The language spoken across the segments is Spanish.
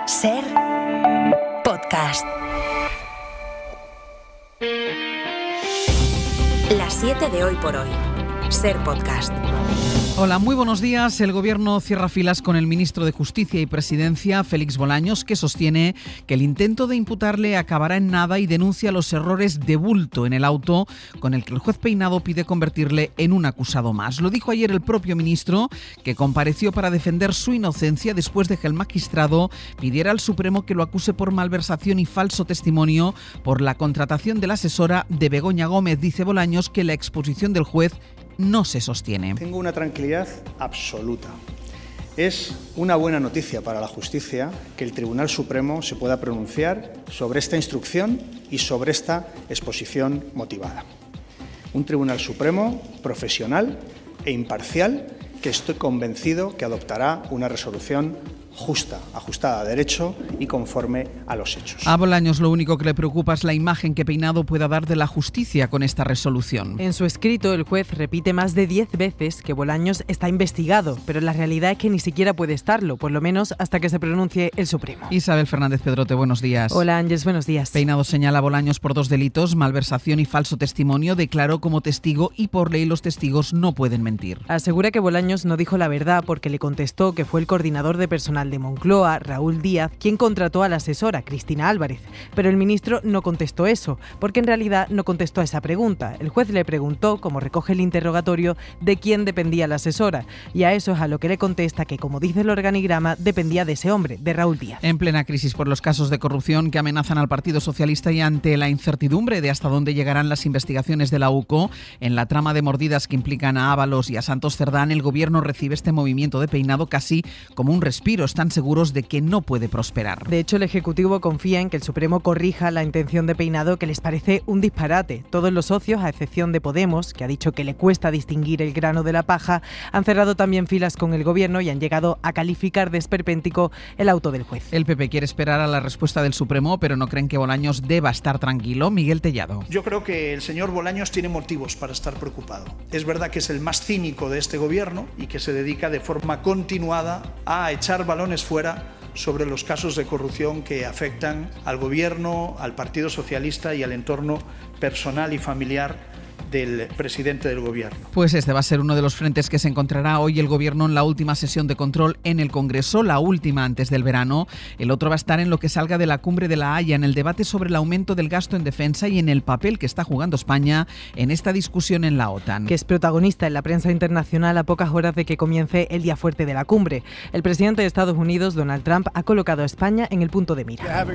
Ser podcast. Las 7 de hoy por hoy. Ser podcast. Hola, muy buenos días. El Gobierno cierra filas con el ministro de Justicia y Presidencia, Félix Bolaños, que sostiene que el intento de imputarle acabará en nada y denuncia los errores de bulto en el auto con el que el juez Peinado pide convertirle en un acusado más. Lo dijo ayer el propio ministro, que compareció para defender su inocencia después de que el magistrado pidiera al Supremo que lo acuse por malversación y falso testimonio por la contratación de la asesora de Begoña Gómez. Dice Bolaños que la exposición del juez no se sostiene. Tengo una tranquilidad absoluta. Es una buena noticia para la justicia que el Tribunal Supremo se pueda pronunciar sobre esta instrucción y sobre esta exposición motivada. Un Tribunal Supremo profesional e imparcial que estoy convencido que adoptará una resolución justa, ajustada a derecho y conforme a los hechos. A Bolaños lo único que le preocupa es la imagen que Peinado pueda dar de la justicia con esta resolución. En su escrito, el juez repite más de 10 veces que Bolaños está investigado, pero la realidad es que ni siquiera puede estarlo, por lo menos hasta que se pronuncie el Supremo. Isabel Fernández Pedrote, buenos días. Hola Ángeles, buenos días. Peinado señala a Bolaños por 2 delitos, malversación y falso testimonio, declaró como testigo y por ley los testigos no pueden mentir. Asegura que Bolaños no dijo la verdad porque le contestó que fue el coordinador de personal de Moncloa, Raúl Díaz, quien contrató a la asesora, Cristina Álvarez. Pero el ministro no contestó eso, porque en realidad no contestó a esa pregunta. El juez le preguntó, como recoge el interrogatorio, de quién dependía la asesora. Y a eso es a lo que le contesta que, como dice el organigrama, dependía de ese hombre, de Raúl Díaz. En plena crisis por los casos de corrupción que amenazan al Partido Socialista y ante la incertidumbre de hasta dónde llegarán las investigaciones de la UCO, en la trama de mordidas que implican a Ábalos y a Santos Cerdán, el Gobierno recibe este movimiento de Peinado casi como un respiro. Están seguros de que no puede prosperar. De hecho, el Ejecutivo confía en que el Supremo corrija la intención de Peinado, que les parece un disparate. Todos los socios, a excepción de Podemos, que ha dicho que le cuesta distinguir el grano de la paja, han cerrado también filas con el Gobierno y han llegado a calificar de esperpéntico el auto del juez. El PP quiere esperar a la respuesta del Supremo, pero no creen que Bolaños deba estar tranquilo. Miguel Tellado. Yo creo que el señor Bolaños tiene motivos para estar preocupado. Es verdad que es el más cínico de este Gobierno y que se dedica de forma continuada a echar balones fuera sobre los casos de corrupción que afectan al Gobierno, al Partido Socialista y al entorno personal y familiar del presidente del Gobierno. Pues este va a ser uno de los frentes que se encontrará hoy el Gobierno en la última sesión de control en el Congreso, la última antes del verano. El otro va a estar en lo que salga de la cumbre de La Haya, en el debate sobre el aumento del gasto en defensa y en el papel que está jugando España en esta discusión en la OTAN. Que es protagonista en la prensa internacional a pocas horas de que comience el día fuerte de la cumbre. El presidente de Estados Unidos, Donald Trump, ha colocado a España en el punto de mira.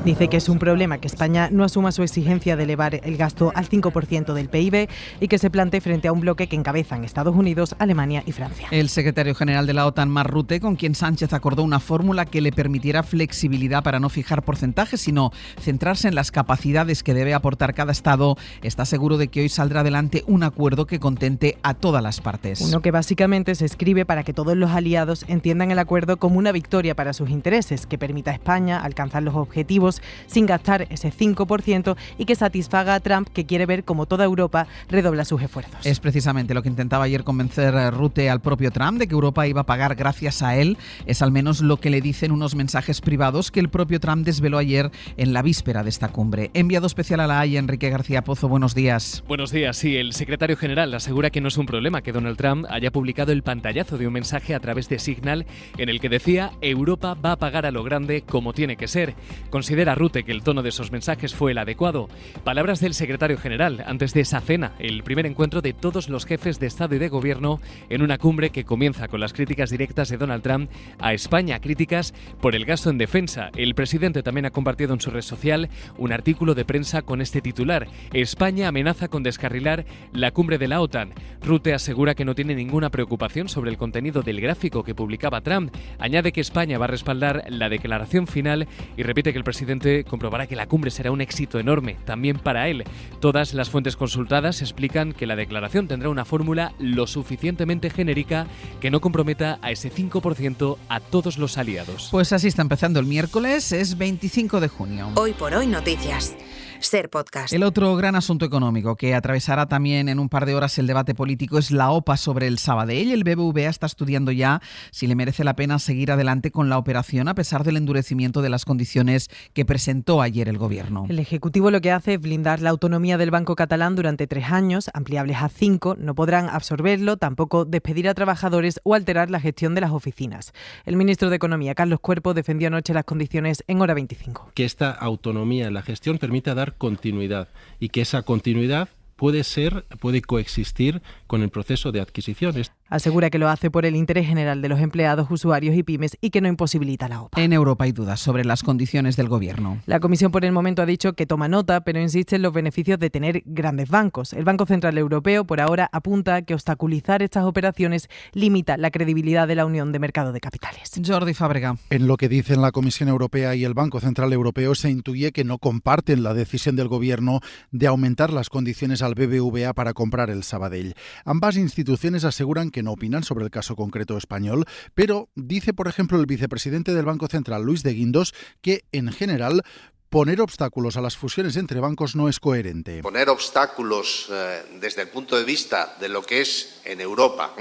Dice que es un problema que España no asuma su exigencia de elevar el gasto al 5% del PIB y que se plantee frente a un bloque que encabezan Estados Unidos, Alemania y Francia. El secretario general de la OTAN, Mark Rutte, con quien Sánchez acordó una fórmula que le permitiera flexibilidad para no fijar porcentajes, sino centrarse en las capacidades que debe aportar cada Estado, está seguro de que hoy saldrá adelante un acuerdo que contente a todas las partes. Uno que básicamente se escribe para que todos los aliados entiendan el acuerdo como una victoria para sus intereses, que permita a España alcanzar los objetivos sin gastar ese 5% y que satisfaga a Trump, que quiere ver cómo toda Europa redobla sus esfuerzos. Es precisamente lo que intentaba ayer convencer Rutte al propio Trump, de que Europa iba a pagar gracias a él. Es al menos lo que le dicen unos mensajes privados que el propio Trump desveló ayer en la víspera de esta cumbre. Enviado especial a La Haya, Enrique García Pozo, buenos días. Buenos días, sí. El secretario general asegura que no es un problema que Donald Trump haya publicado el pantallazo de un mensaje a través de Signal en el que decía: Europa va a pagar a lo grande como tiene que ser. Considera Rutte que el tono de esos mensajes fue el adecuado. Palabras del secretario general antes de esa cena, el primer encuentro de todos los jefes de Estado y de Gobierno en una cumbre que comienza con las críticas directas de Donald Trump a España, críticas por el gasto en defensa. El presidente también ha compartido en su red social un artículo de prensa con este titular: España amenaza con descarrilar la cumbre de la OTAN. Rutte asegura que no tiene ninguna preocupación sobre el contenido del gráfico que publicaba Trump. Añade que España va a respaldar la declaración final y repite que el presidente comprobará que la cumbre será un éxito enorme, también para él. Todas las fuentes consultadas explican que la declaración tendrá una fórmula lo suficientemente genérica que no comprometa a ese 5% a todos los aliados. Pues así está empezando el miércoles, es 25 de junio. Hoy por hoy noticias. Ser Podcast. El otro gran asunto económico que atravesará también en un par de horas el debate político es la OPA sobre el Sabadell. El BBVA está estudiando ya si le merece la pena seguir adelante con la operación a pesar del endurecimiento de las condiciones que presentó ayer el Gobierno. El Ejecutivo lo que hace es blindar la autonomía del Banco Catalán durante 3 años, ampliables a 5. No podrán absorberlo, tampoco despedir a trabajadores o alterar la gestión de las oficinas. El ministro de Economía, Carlos Cuerpo, defendió anoche las condiciones en Hora 25. Que esta autonomía en la gestión permita dar continuidad y que esa continuidad puede coexistir con el proceso de adquisiciones. Asegura que lo hace por el interés general de los empleados, usuarios y pymes y que no imposibilita la OPA. En Europa hay dudas sobre las condiciones del Gobierno. La Comisión por el momento ha dicho que toma nota, pero insiste en los beneficios de tener grandes bancos. El Banco Central Europeo por ahora apunta que obstaculizar estas operaciones limita la credibilidad de la Unión de Mercado de Capitales. Jordi Fábrega. En lo que dicen la Comisión Europea y el Banco Central Europeo se intuye que no comparten la decisión del Gobierno de aumentar las condiciones al BBVA para comprar el Sabadell. Ambas instituciones aseguran que no opinan sobre el caso concreto español, pero dice, por ejemplo, el vicepresidente del Banco Central, Luis de Guindos, que, en general, poner obstáculos a las fusiones entre bancos no es coherente. Poner obstáculos desde el punto de vista de lo que es en Europa,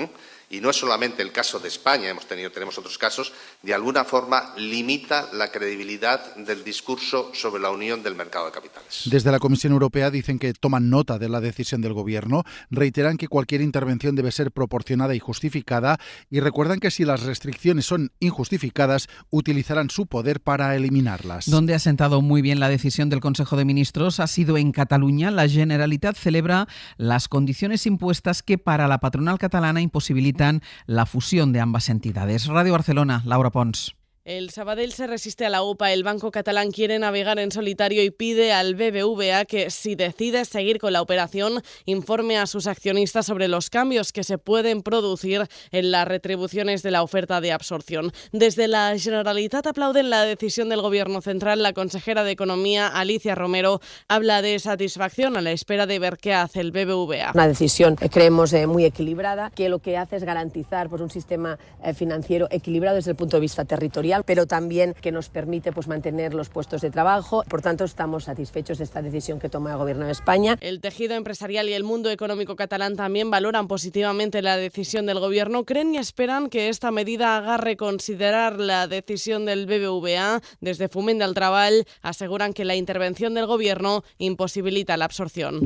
y no es solamente el caso de España, tenemos otros casos, de alguna forma limita la credibilidad del discurso sobre la unión del mercado de capitales. Desde la Comisión Europea dicen que toman nota de la decisión del Gobierno, reiteran que cualquier intervención debe ser proporcionada y justificada y recuerdan que si las restricciones son injustificadas, utilizarán su poder para eliminarlas. Donde ha sentado muy bien la decisión del Consejo de Ministros ha sido en Cataluña. La Generalitat celebra las condiciones impuestas que para la patronal catalana imposibilitan la fusión de ambas entidades. Radio Barcelona, Laura Pons. El Sabadell se resiste a la OPA. El Banco Catalán quiere navegar en solitario y pide al BBVA que, si decide seguir con la operación, informe a sus accionistas sobre los cambios que se pueden producir en las retribuciones de la oferta de absorción. Desde la Generalitat aplauden la decisión del Gobierno central. La consejera de Economía, Alicia Romero, habla de satisfacción a la espera de ver qué hace el BBVA. Una decisión, creemos, muy equilibrada, que lo que hace es garantizar un sistema financiero equilibrado desde el punto de vista territorial, pero también que nos permite mantener los puestos de trabajo. Por tanto, estamos satisfechos de esta decisión que toma el Gobierno de España. El tejido empresarial y el mundo económico catalán también valoran positivamente la decisión del Gobierno. Creen y esperan que esta medida haga reconsiderar la decisión del BBVA. Desde Foment del Treball aseguran que la intervención del Gobierno imposibilita la absorción.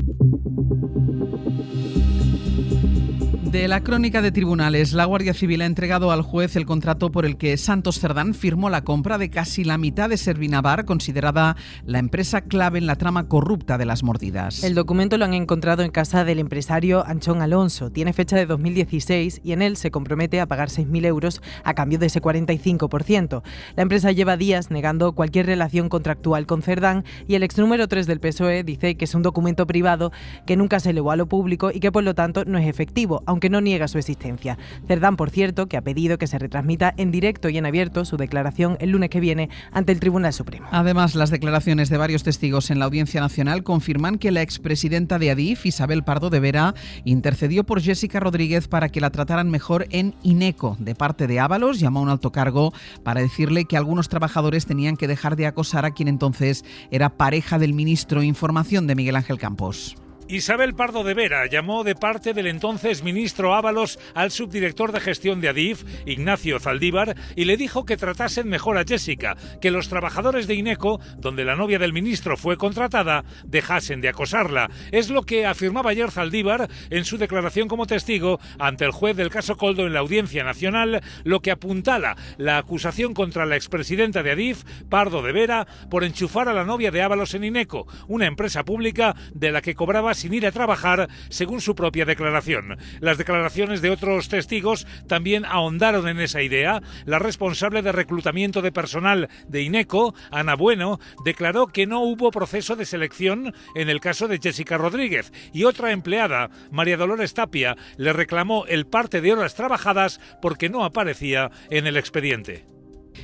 De la crónica de tribunales, la Guardia Civil ha entregado al juez el contrato por el que Santos Cerdán firmó la compra de casi la mitad de Servinavar, considerada la empresa clave en la trama corrupta de las mordidas. El documento lo han encontrado en casa del empresario Anchón Alonso. Tiene fecha de 2016 y en él se compromete a pagar 6.000 euros a cambio de ese 45%. La empresa lleva días negando cualquier relación contractual con Cerdán y el ex número 3 del PSOE dice que es un documento privado que nunca se elevó a lo público y que por lo tanto no es efectivo, aunque no niega su existencia. Cerdán, por cierto, que ha pedido que se retransmita en directo y en abierto su declaración el lunes que viene ante el Tribunal Supremo. Además, las declaraciones de varios testigos en la Audiencia Nacional confirman que la expresidenta de Adif, Isabel Pardo de Vera, intercedió por Jessica Rodríguez para que la trataran mejor en Ineco. De parte de Ábalos, llamó a un alto cargo para decirle que algunos trabajadores tenían que dejar de acosar a quien entonces era pareja del ministro. Información de Miguel Ángel Campos. Isabel Pardo de Vera llamó de parte del entonces ministro Ábalos al subdirector de gestión de Adif, Ignacio Zaldívar, y le dijo que tratasen mejor a Jessica, que los trabajadores de Ineco, donde la novia del ministro fue contratada, dejasen de acosarla. Es lo que afirmaba ayer Zaldívar en su declaración como testigo ante el juez del caso Coldo en la Audiencia Nacional, lo que apuntala la acusación contra la expresidenta de Adif, Pardo de Vera, por enchufar a la novia de Ábalos en Ineco, una empresa pública de la que cobraba sin ir a trabajar, según su propia declaración. Las declaraciones de otros testigos también ahondaron en esa idea. La responsable de reclutamiento de personal de Ineco, Ana Bueno, declaró que no hubo proceso de selección en el caso de Jessica Rodríguez, y otra empleada, María Dolores Tapia, le reclamó el parte de horas trabajadas porque no aparecía en el expediente.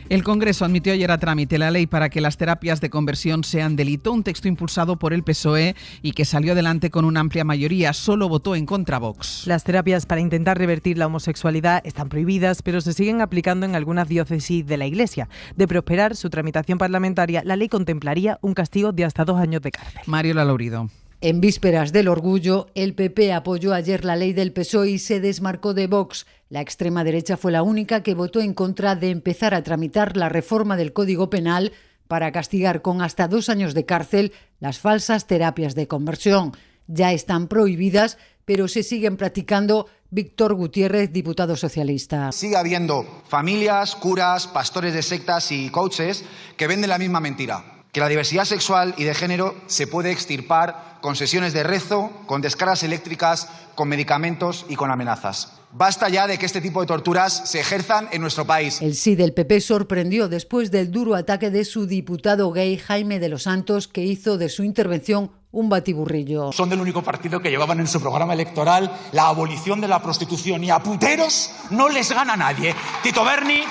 El Congreso admitió ayer a trámite la ley para que las terapias de conversión sean delito, un texto impulsado por el PSOE y que salió adelante con una amplia mayoría. Solo votó en contra Vox. Las terapias para intentar revertir la homosexualidad están prohibidas, pero se siguen aplicando en algunas diócesis de la Iglesia. De prosperar su tramitación parlamentaria, la ley contemplaría un castigo de hasta 2 años de cárcel. Mario Laurido. En vísperas del orgullo, el PP apoyó ayer la ley del PSOE y se desmarcó de Vox. La extrema derecha fue la única que votó en contra de empezar a tramitar la reforma del Código Penal para castigar con hasta 2 años de cárcel las falsas terapias de conversión. Ya están prohibidas, pero se siguen practicando. Víctor Gutiérrez, diputado socialista. Sigue habiendo familias, curas, pastores de sectas y coaches que venden la misma mentira. Que la diversidad sexual y de género se puede extirpar con sesiones de rezo, con descargas eléctricas, con medicamentos y con amenazas. Basta ya de que este tipo de torturas se ejerzan en nuestro país. El sí del PP sorprendió después del duro ataque de su diputado gay Jaime de los Santos, que hizo de su intervención un batiburrillo. Son del único partido que llevaban en su programa electoral la abolición de la prostitución y a puteros no les gana nadie. Tito Berni,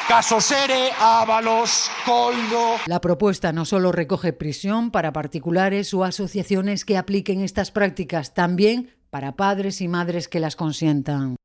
Casosere, Ábalos, Coldo. La propuesta no solo recoge prisión para particulares o asociaciones que apliquen estas prácticas, también para padres y madres que las consientan.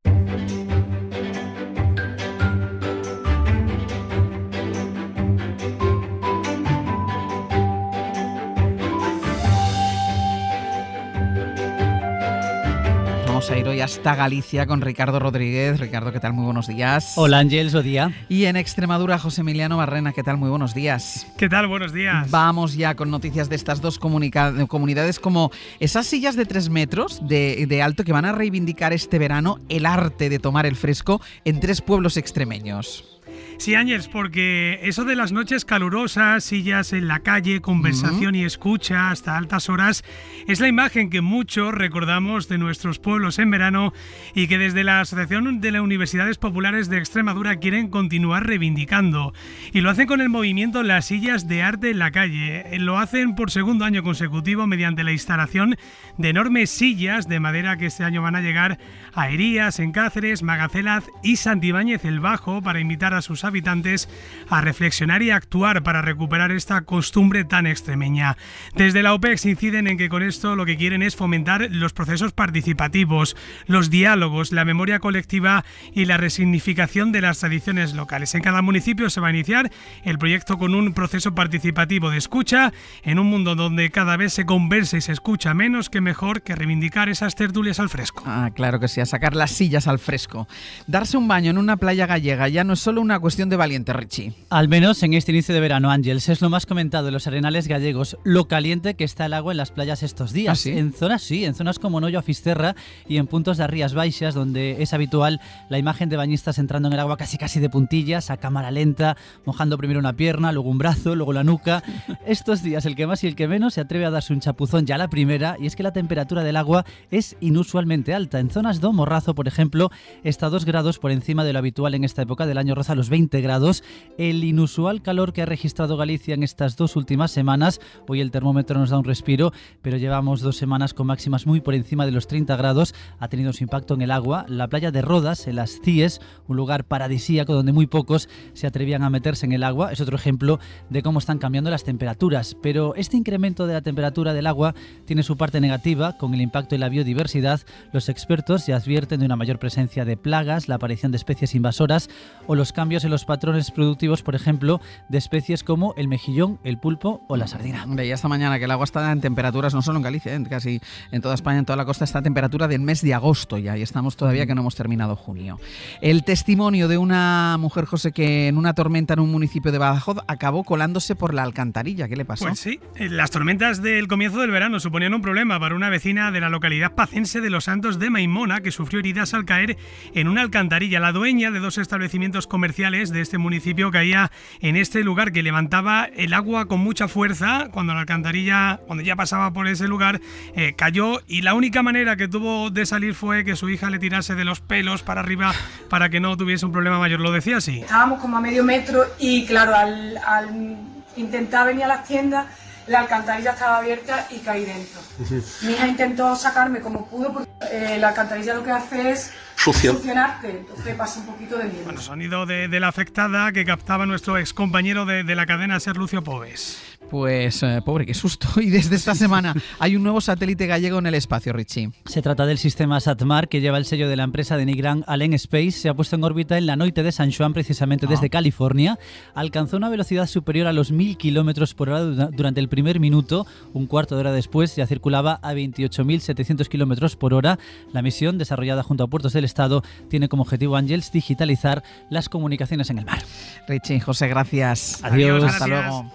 Vamos a ir hoy hasta Galicia con Ricardo Rodríguez. Ricardo, ¿qué tal? Muy buenos días. Hola Ángels, buen día. Y en Extremadura, José Emiliano Barrena, ¿qué tal? Muy buenos días. ¿Qué tal? Buenos días. Vamos ya con noticias de estas dos comunidades, como esas sillas de 3 metros de alto que van a reivindicar este verano el arte de tomar el fresco en 3 pueblos extremeños. Sí, Ángels, porque eso de las noches calurosas, sillas en la calle, conversación y escucha hasta altas horas, es la imagen que muchos recordamos de nuestros pueblos en verano y que desde la Asociación de las Universidades Populares de Extremadura quieren continuar reivindicando. Y lo hacen con el movimiento Las Sillas de Arte en la Calle. Lo hacen por 2º año consecutivo mediante la instalación de enormes sillas de madera que este año van a llegar a Herías, en Cáceres, Magacelaz y Santibáñez el Bajo para invitar a sus habitantes a reflexionar y actuar para recuperar esta costumbre tan extremeña. Desde la OPEX inciden en que con esto lo que quieren es fomentar los procesos participativos, los diálogos, la memoria colectiva y la resignificación de las tradiciones locales. En cada municipio se va a iniciar el proyecto con un proceso participativo de escucha en un mundo donde cada vez se conversa y se escucha menos, que mejor que reivindicar esas tertulias al fresco. Ah, claro que sí, a sacar las sillas al fresco. Darse un baño en una playa gallega ya no es solo una cuestión de valiente, Richie. Al menos en este inicio de verano, Ángels, es lo más comentado en los arenales gallegos, lo caliente que está el agua en las playas estos días. ¿Ah, sí? En zonas como Noyo a Fisterra y en puntos de Rías Baixas, donde es habitual la imagen de bañistas entrando en el agua casi de puntillas, a cámara lenta, mojando primero una pierna, luego un brazo, luego la nuca. Estos días el que más y el que menos se atreve a darse un chapuzón ya a la primera, y es que la temperatura del agua es inusualmente alta. En zonas de Morrazo, por ejemplo, está 2 grados por encima de lo habitual en esta época del año, roza los 20 grados. El inusual calor que ha registrado Galicia en estas 2 últimas semanas, hoy el termómetro nos da un respiro, pero llevamos 2 semanas con máximas muy por encima de los 30 grados, ha tenido su impacto en el agua. La playa de Rodas, en las Cíes, un lugar paradisíaco donde muy pocos se atrevían a meterse en el agua, es otro ejemplo de cómo están cambiando las temperaturas. Pero este incremento de la temperatura del agua tiene su parte negativa, con el impacto en la biodiversidad. Los expertos ya advierten de una mayor presencia de plagas, la aparición de especies invasoras o los cambios en los patrones productivos, por ejemplo, de especies como el mejillón, el pulpo o la sardina. Veía esta mañana que el agua está en temperaturas, no solo en Galicia, casi en toda España, en toda la costa, está a temperatura del mes de agosto ya, y estamos todavía que no hemos terminado junio. El testimonio de una mujer, José, que en una tormenta en un municipio de Badajoz acabó colándose por la alcantarilla. ¿Qué le pasó? Pues sí, las tormentas del comienzo del verano suponían un problema para una vecina de la localidad pacense de Los Santos de Maimona, que sufrió heridas al caer en una alcantarilla. La dueña de 2 establecimientos comerciales de este municipio caía en este lugar, que levantaba el agua con mucha fuerza. Cuando la alcantarilla, cuando ya pasaba por ese lugar, cayó, y la única manera que tuvo de salir fue que su hija le tirase de los pelos para arriba para que no tuviese un problema mayor. Lo decía así. Estábamos como a medio metro y claro, al intentar venir a las tiendas, la alcantarilla estaba abierta y caí dentro. Mi hija intentó sacarme como pudo, porque la alcantarilla lo que hace es sucio. Solucionarte, entonces pasa un poquito de miedo. Bueno, sonido de la afectada que captaba nuestro excompañero de la cadena SER, Lucio Pobes. Pues pobre, qué susto. Y desde esta semana hay un nuevo satélite gallego en el espacio, Richie. Se trata del sistema SatMar, que lleva el sello de la empresa de Nigran Allen Space. Se ha puesto en órbita en la noite de San Juan, precisamente desde California. Alcanzó una velocidad superior a los 1000 kilómetros por hora durante el primer minuto. Un cuarto de hora después ya circulaba a 28.700 kilómetros por hora. La misión, desarrollada junto a Puertos del Estado, tiene como objetivo, Ángels, digitalizar las comunicaciones en el mar. Richie, José, gracias. Adiós. Hasta luego.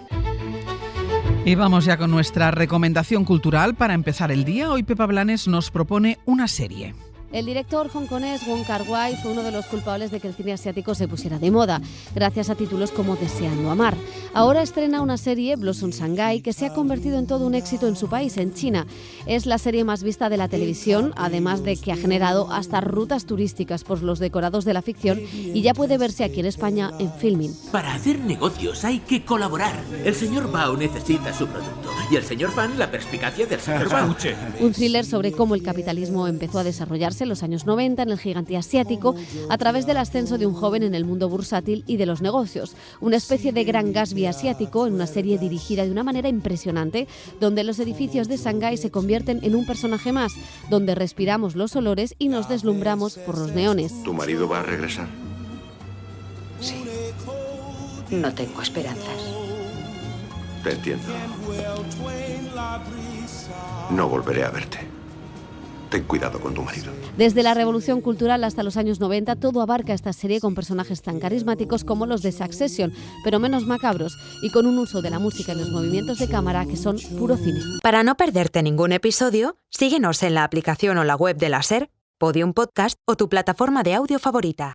Y vamos ya con nuestra recomendación cultural para empezar el día. Hoy Pepa Blanes nos propone una serie. El director hongkonés Wong Kar-wai fue uno de los culpables de que el cine asiático se pusiera de moda, gracias a títulos como Deseando amar. Ahora estrena una serie, Blossom Shanghai, que se ha convertido en todo un éxito en su país, en China. Es la serie más vista de la televisión, además de que ha generado hasta rutas turísticas por los decorados de la ficción y ya puede verse aquí en España en Filmin. Para hacer negocios hay que colaborar. El señor Bao necesita su producto y el señor Fan la perspicacia del señor Bao. Un thriller sobre cómo el capitalismo empezó a desarrollarse en los años 90 en el gigante asiático a través del ascenso de un joven en el mundo bursátil y de los negocios. Una especie de Gran Gatsby asiático en una serie dirigida de una manera impresionante, donde los edificios de Shanghái se convierten en un personaje más, donde respiramos los olores y nos deslumbramos por los neones. ¿Tu marido va a regresar? Sí. No tengo esperanzas. Te entiendo. No volveré a verte. Ten cuidado con tu marido. Desde la revolución cultural hasta los años 90, todo abarca esta serie con personajes tan carismáticos como los de Succession, pero menos macabros, y con un uso de la música y los movimientos de cámara que son puro cine. Para no perderte ningún episodio, síguenos en la aplicación o la web de la SER, Podium Podcast o tu plataforma de audio favorita.